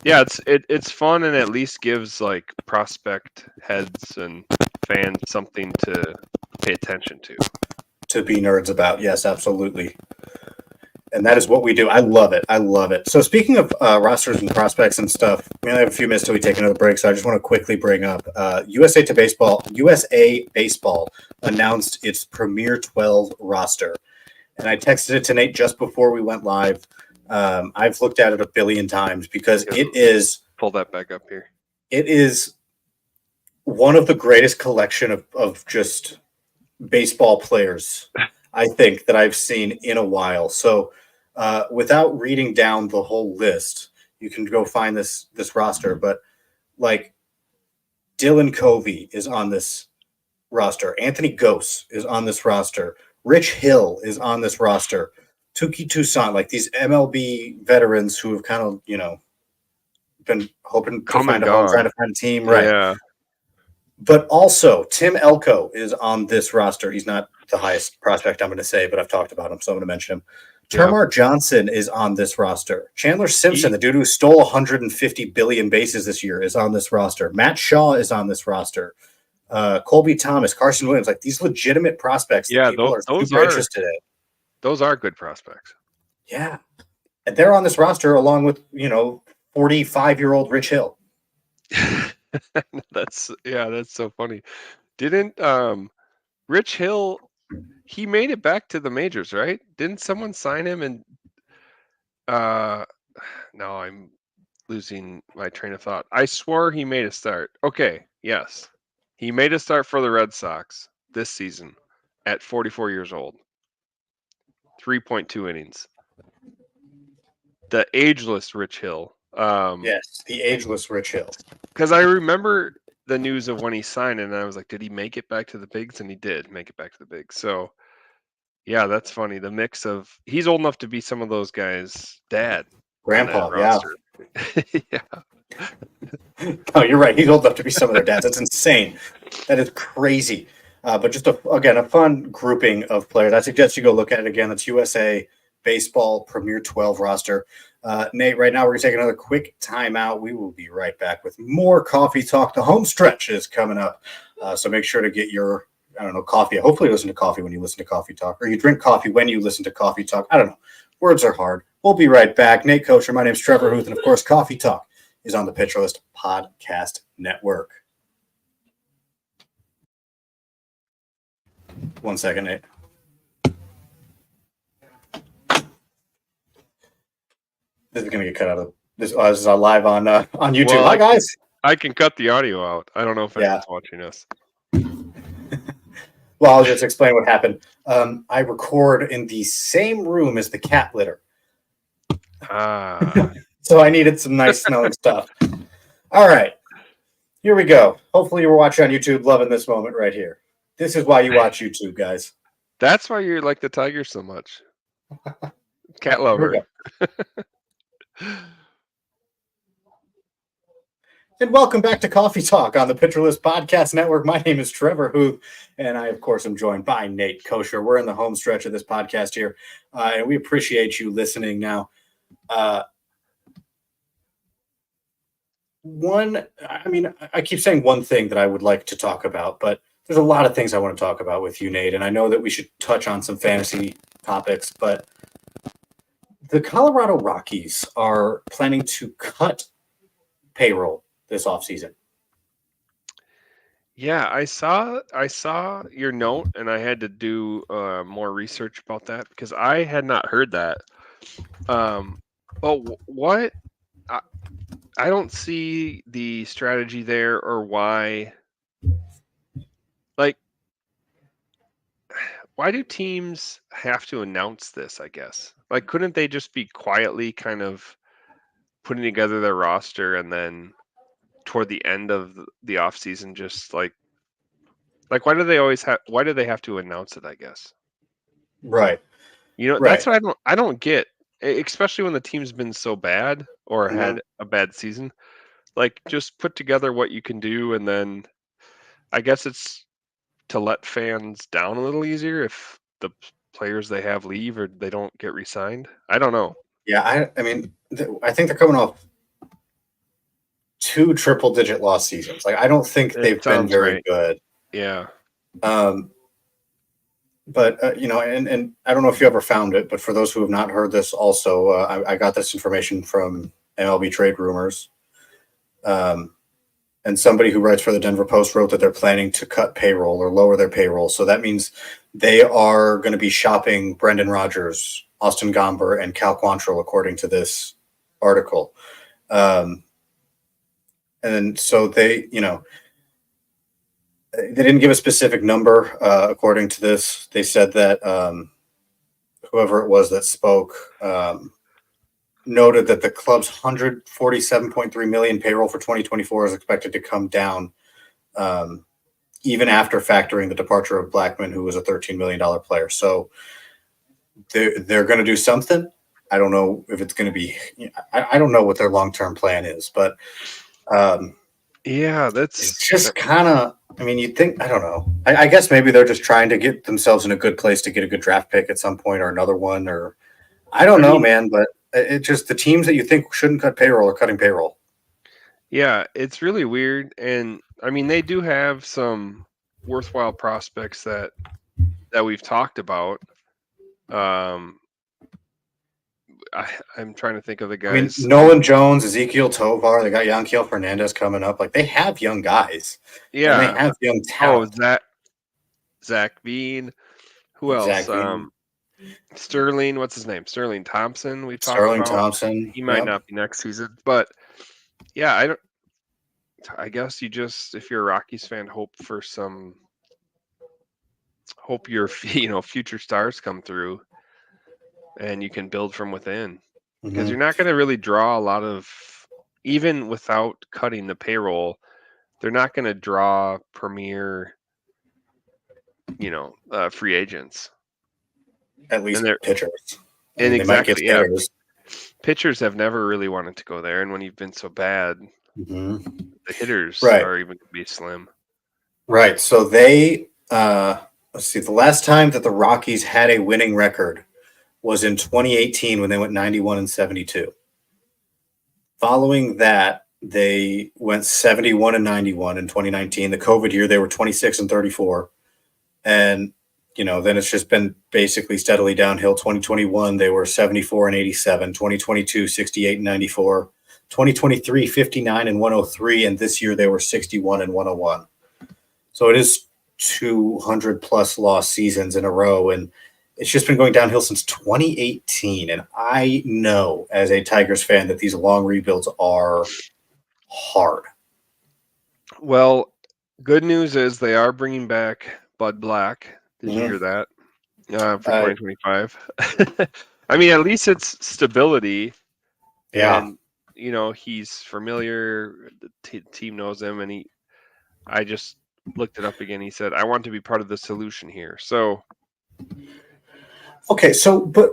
yeah, it's fun, and at least gives like prospect heads and fans something to pay attention to be nerds about. Yes, absolutely. And that is what we do. I love it. So speaking of rosters and prospects and stuff, we only have a few minutes till we take another break. So I just want to quickly bring up USA Baseball announced its Premier 12 roster. And I texted it to Nate just before we went live. I've looked at it a billion times because it is... Pull that back up here. It is one of the greatest collection of just baseball players, I think, that I've seen in a while. So without reading down the whole list, you can go find this roster. But like Dylan Covey is on this roster. Anthony Gose is on this roster. Rich Hill is on this roster. Tuki Toussaint, like these MLB veterans who have kind of, been hoping to find a home, trying to find a team. Right. Yeah. But also Tim Elko is on this roster. He's not the highest prospect I'm going to say, but I've talked about him, so I'm going to mention him. Termarr Johnson is on this roster. Chandler Simpson, the dude who stole 150 billion bases this year, is on this roster. Matt Shaw is on this roster. Colby Thomas, Carson Williams, like these legitimate prospects that people are super interested in. Those are good prospects. Yeah. And they're on this roster along with, 45-year-old Rich Hill. That's so funny. Didn't Rich Hill, he made it back to the majors, right? Didn't someone sign him? And no, I'm losing my train of thought. I swore he made a start. Okay, yes. He made a start for the Red Sox this season at 44 years old. 3.2 innings. The ageless Rich Hill. Yes, the ageless Rich Hill. Because I remember the news of when he signed, and I was like, did he make it back to the bigs? And he did make it back to the bigs. So, yeah, that's funny. The mix of he's old enough to be some of those guys' dad. Grandpa, yeah. Yeah. No, you're right. He's old enough to be some of their dads. That's insane. That is crazy. But just, a fun grouping of players. I suggest you go look at it again. That's USA Baseball Premier 12 roster. Nate, right now we're going to take another quick timeout. We will be right back with more Coffee Talk. The home stretch is coming up. So make sure to get your I don't know, coffee. Hopefully you listen to coffee when you listen to Coffee Talk, or you drink coffee when you listen to Coffee Talk. I don't know. Words are hard. We'll be right back. Nate Kosher, my name's Trevor Hooth, and of course, Coffee Talk is on the Pitcher List Podcast Network. 1 second, Nate. This is going to get cut out of this. This is live on YouTube. Well, Hi, guys. I can cut the audio out. I don't know if anyone's watching us. Well, I'll just explain what happened. I record in the same room as the cat litter. So I needed some nice smelling stuff. All right. Here we go. Hopefully you were watching on YouTube, loving this moment right here. This is why you watch YouTube, guys. That's why you like the Tigers so much. Cat lover. And welcome back to Coffee Talk on the Pitcher List Podcast Network. My name is Trevor Hooth, and I, of course, am joined by Nate Kosher. We're in the home stretch of this podcast here, and we appreciate you listening now. I keep saying one thing that I would like to talk about, but there's a lot of things I want to talk about with you, Nate, and I know that we should touch on some fantasy topics, but the Colorado Rockies are planning to cut payroll this offseason. Yeah, I saw your note, and I had to do more research about that because I had not heard that. But what? I don't see the strategy there or why. Like, why do teams have to announce this, I guess? Like, couldn't they just be quietly kind of putting together their roster and then toward the end of the offseason just like why do they have to announce it, I guess? Right. That's what I don't get, especially when the team's been so bad or had a bad season. Like, just put together what you can do, and then I guess it's to let fans down a little easier if the players they have leave or they don't get re-signed. I don't know. Yeah, I mean, I think they're coming off 2 triple-digit loss seasons. Like, I don't think they've been very good. Yeah. But and I don't know if you ever found it, but for those who have not heard this, also, I got this information from MLB Trade Rumors. And somebody who writes for the Denver Post wrote that they're planning to cut payroll or lower their payroll. So that means they are going to be shopping Brendan Rodgers, Austin Gomber, and Cal Quantrill, according to this article. And so they didn't give a specific number. According to this, they said that whoever it was that spoke noted that the club's $147.3 million payroll for 2024 is expected to come down, even after factoring the departure of Blackman, who was a $13 million player. So they're going to do something. I don't know if it's going to be. I don't know what their long-term plan is, but it's just kind of. I mean, you'd think. I don't know. I guess maybe they're just trying to get themselves in a good place to get a good draft pick at some point or another one, or I don't know, man. But it just the teams that you think shouldn't cut payroll are cutting payroll. Yeah, it's really weird, and I mean they do have some worthwhile prospects that we've talked about. I'm trying to think of the guys. I mean, Nolan Jones, Ezekiel Tovar. They got Yanquiel Fernandez coming up. Like, they have young guys. Yeah, and they have young talent. Zach Bean. Who else? Sterling. What's his name? Sterling Thompson. We talked about. Thompson. He might not be next season, but yeah, I guess you just, if you're a Rockies fan, hope your future stars come through, and you can build from within, because you're not going to really draw a lot of, even without cutting the payroll, they're not going to draw premier, free agents. At least pitchers. And exactly, pitchers have never really wanted to go there, and when you've been so bad, the hitters are even going to be slim. Right. So they, let's see, the last time that the Rockies had a winning record was in 2018 when they went 91-72. Following that, they went 71-91 in 2019. The COVID year, they were 26-34. And, then it's just been basically steadily downhill. 2021, they were 74 and 87. 2022, 68 and 94. 2023, 59 and 103. And this year they were 61 and 101. So it is 200 plus lost seasons in a row. And it's just been going downhill since 2018. And I know as a Tigers fan that these long rebuilds are hard. Well, good news is they are bringing back Bud Black. Did you hear that? For 2025. I mean, at least it's stability. Yeah. And, he's familiar. The team knows him. And I just looked it up again. He said, I want to be part of the solution here. So. Okay, but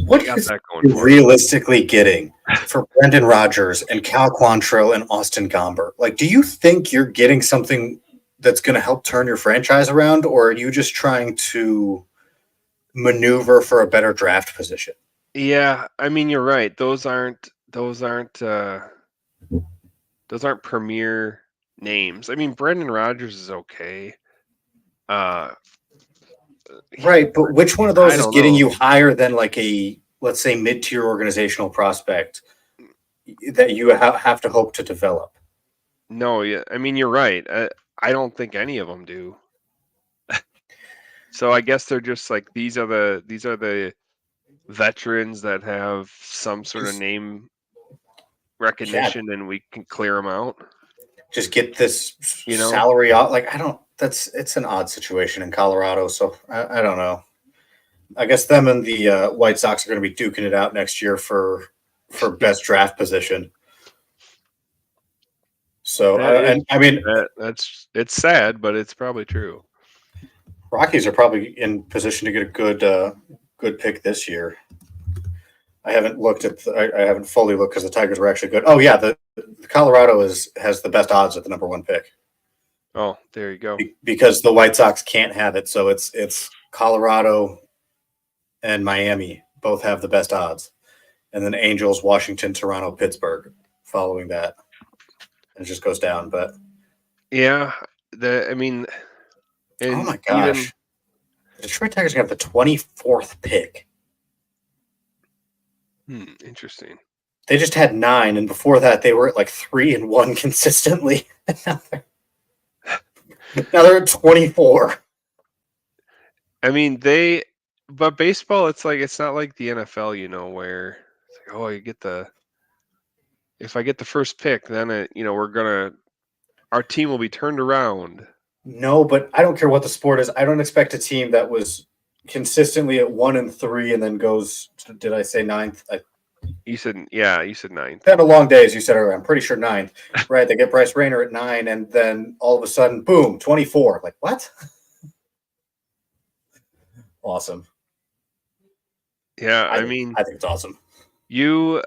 what is realistically getting for Brendan Rodgers and Cal Quantrill and Austin Gomber? Like, do you think you're getting something that's going to help turn your franchise around, or are you just trying to maneuver for a better draft position? Yeah, I mean, you're right. Those aren't premier names. I mean, Brendan Rodgers is okay. Right, but which one of those is getting you higher than like a, let's say, mid-tier organizational prospect that you have to hope to develop? No, yeah, I mean, you're right. I don't think any of them do. So I guess they're just like these are the veterans that have some sort of name recognition, and we can clear them out. Just get this salary out. Like, it's an odd situation in Colorado. So I don't know. I guess them and the White Sox are going to be duking it out next year for best draft position. So, it's sad, but it's probably true. Rockies are probably in position to get a good pick this year. I haven't looked at. I haven't fully looked because the Tigers were actually good. Oh yeah, the Colorado has the best odds at the number one pick. Oh, there you go. Because the White Sox can't have it, so it's Colorado and Miami both have the best odds, and then Angels, Washington, Toronto, Pittsburgh following that. It just goes down, but yeah, oh my gosh, the Detroit Tigers have the 24th pick. Interesting. They just had 9, and before that, they were at like 3 and 1 consistently. Now they're at 24. I mean, but baseball, it's not like the NFL, where it's like, oh, if I get the first pick, then our team will be turned around. No, but I don't care what the sport is. I don't expect a team that was consistently at 1 and 3 and then goes. Did I say 9th? You said 9th. Had a long day, as you said earlier. I'm pretty sure 9th. Right? They get Bryce Rayner at 9, and then all of a sudden, boom, 24. Like what? Awesome. Yeah, I think it's awesome. Who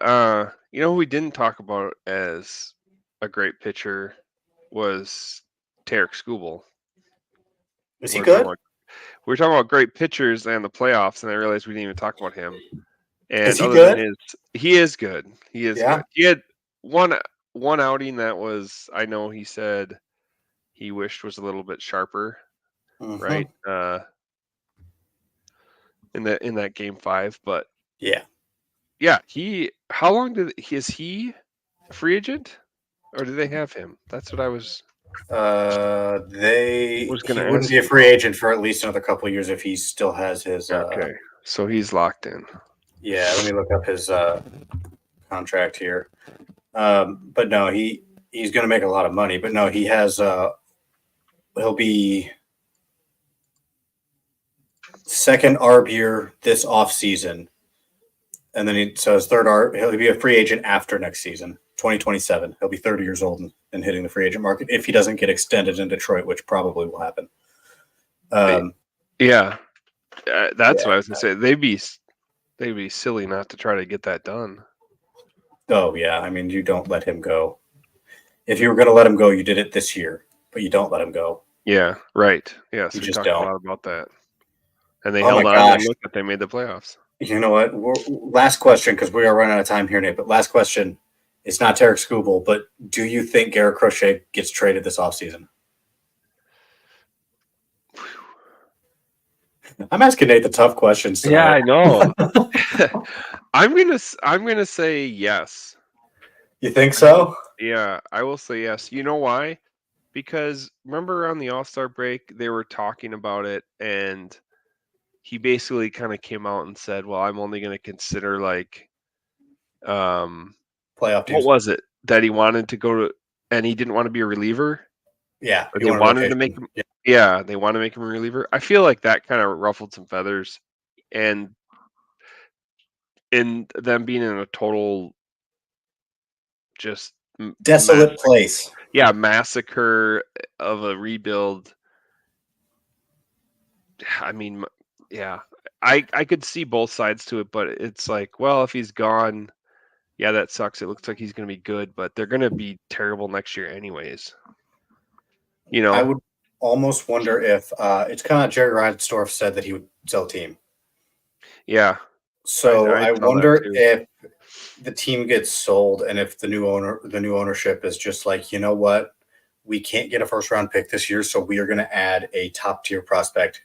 we didn't talk about as a great pitcher was Tarek Skubal. Is he good? We were talking about great pitchers and the playoffs, and I realized we didn't even talk about him. And is he good? He is good. He is good. He had one outing that was, I know he said he wished was a little bit sharper, right? In that game 5, but yeah. How long is he a free agent, or do they have him? That's what I was. He wouldn't be a free agent for at least another couple of years if he still has his. Okay, so he's locked in. Yeah, let me look up his contract here. But no, he's going to make a lot of money. But no, he has. He'll be second ARB year this off season, and then his third ARB. He'll be a free agent after next season, 2027. He'll be 30 years old and hitting the free agent market if he doesn't get extended in Detroit, which probably will happen. That's what I was going to say. They'd be silly not to try to get that done. Oh yeah, I mean, you don't let him go. If you were going to let him go, you did it this year, but you don't let him go. Yeah, right. Yeah, so you we just talked don't. a lot about that. And they held on and looked at they made the playoffs. You know what? Last question, because we are running out of time here, Nate. But last question. It's not Tarek Skubal, but do you think Garrett Crochet gets traded this offseason? I'm asking Nate the tough questions Yeah, tonight. I know. I'm gonna say yes. You think so? Yeah, I will say yes. You know why? Because remember on the All-Star break, they were talking about it, and he basically kind of came out and said, "Well, I'm only going to consider like, um, Playoff what teams. was it that he wanted to go to, and he didn't want to be a reliever, Yeah, or you they want a wanted to rotation. make him, Yeah. yeah, they want to make him a reliever." I feel like that kind of ruffled some feathers, and in them being in a total just Desolate place. massacre of a rebuild. I mean, yeah, I could see both sides to it, but it's like, well, if he's gone, yeah, that sucks. It looks like he's going to be good, but they're going to be terrible next year anyways. You I know? would almost wonder if it's kind of Jerry Reinsdorf said that he would sell a team. Yeah, So I I saw that wonder too. if the team gets sold and if the new ownership is just like, you know what, we can't get a first round pick this year, so we are going to add a top tier prospect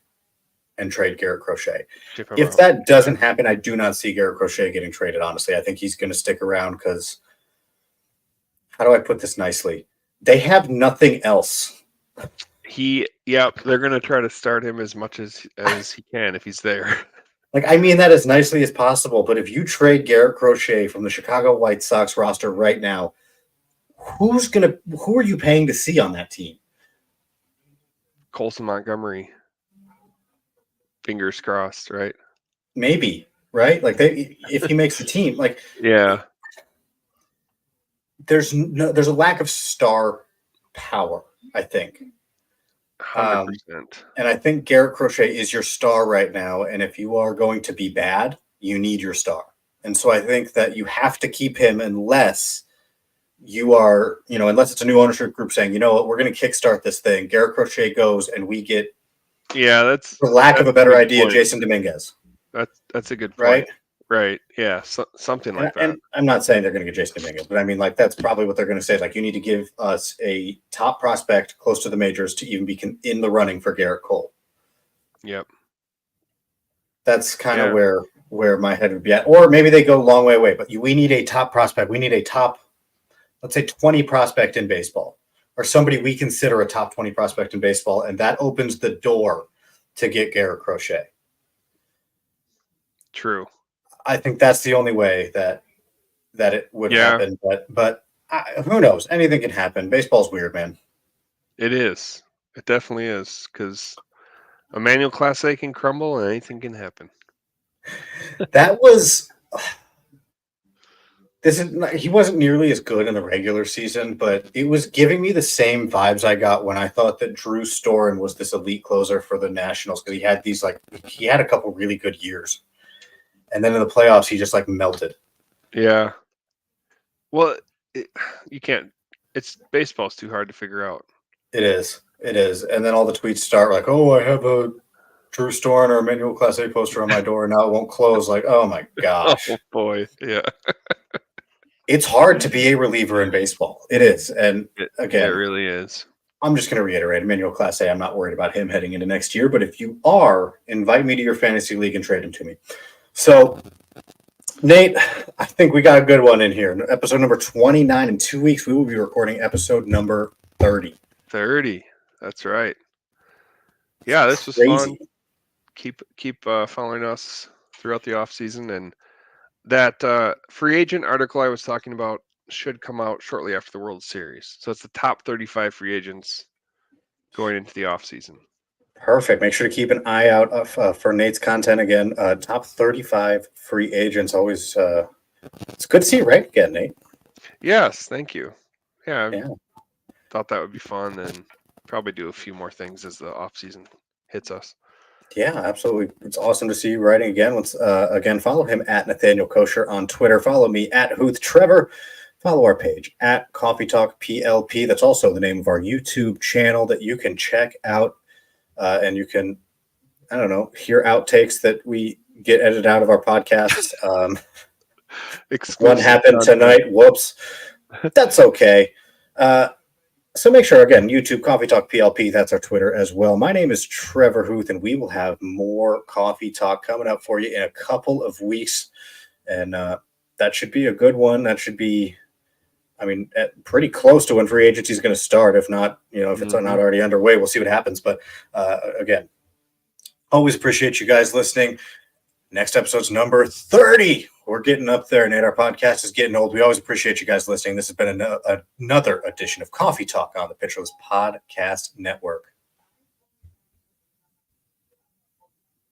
and trade Garrett Crochet. Ship him If out. that doesn't happen, I do not see Garrett Crochet getting traded. Honestly, I think he's going to stick around because, how do I put this nicely? They have nothing else. They're going to try to start him as much as he can if he's there. Like, I mean that as nicely as possible, but if you trade Garrett Crochet from the Chicago White Sox roster right now, who are you paying to see on that team? Colson Montgomery. Fingers crossed, right? Maybe, right? Like if he makes the team, like Yeah. there's a lack of star power, I think. 100%. And I think Garrett Crochet is your star right now. And if you are going to be bad, you need your star. And so I think that you have to keep him unless you are, unless it's a new ownership group saying, you know what, we're going to kickstart this thing. Garrett Crochet goes and we get, for lack of a better idea, point. Jason Dominguez. That's a good point. Right? Right. Yeah. Something like that. And I'm not saying they're going to get Jason Dominguez, but I mean, like, that's probably what they're going to say. Like, you need to give us a top prospect close to the majors to even be in the running for Garrett Cole. Yep. That's kind of where my head would be at. Or maybe they go a long way away, but we need a top prospect. We need a top, let's say, 20 prospect in baseball, or somebody we consider a top 20 prospect in baseball. And that opens the door to get Garrett Crochet. True. I think that's the only way that it would happen. But who knows? Anything can happen. Baseball's weird, man. It is. It definitely is, because a manual Class A can crumble and anything can happen. He wasn't nearly as good in the regular season, but it was giving me the same vibes I got when I thought that Drew Storen was this elite closer for the Nationals, because he had a couple really good years. And then in the playoffs, he just melted. Yeah. Well, you can't. It's baseball's too hard to figure out. It is. And then all the tweets start like, "Oh, I have a Drew Storen or Emmanuel Class A poster on my door, and now it won't close." Like, oh my gosh. Oh boy. Yeah. It's hard to be a reliever in baseball. It is. And again, it really is. I'm just going to reiterate, Emmanuel Class A, I'm not worried about him heading into next year. But if you are, invite me to your fantasy league and trade him to me. So, Nate, I think we got a good one in here. Episode number 29. In 2 weeks, we will be recording episode number 30. 30. That's right. Yeah, this was Crazy. Fun. Keep following us throughout the off season, and that free agent article I was talking about should come out shortly after the World Series. So it's the top 35 free agents going into the off season. Perfect. Make sure to keep an eye out for Nate's content again. Top 35 free agents. Always, it's good to see you right again, Nate. Yes, thank you. Yeah, thought that would be fun, and probably do a few more things as the off season hits us. Yeah, absolutely. It's awesome to see you writing again. Let's again follow him at Nathaniel Kosher on Twitter. Follow me at Hooth Trevor. Follow our page at Coffee Talk PLP. That's also the name of our YouTube channel that you can check out, and you can, I don't know, hear outtakes that we get edited out of our podcasts. What happened tonight? Whoops. That's okay. So make sure, again, YouTube, Coffee Talk PLP, that's our Twitter as well. My name is Trevor Hooth, and we will have more Coffee Talk coming up for you in a couple of weeks. And that should be a good one. That should be, pretty close to when free agency is going to start. If not, if it's not already underway, we'll see what happens. But again, always appreciate you guys listening. Next episode's number 30. We're getting up there, Nate. Our podcast is getting old. We always appreciate you guys listening. This has been another edition of Coffee Talk on the Pitcherless Podcast Network.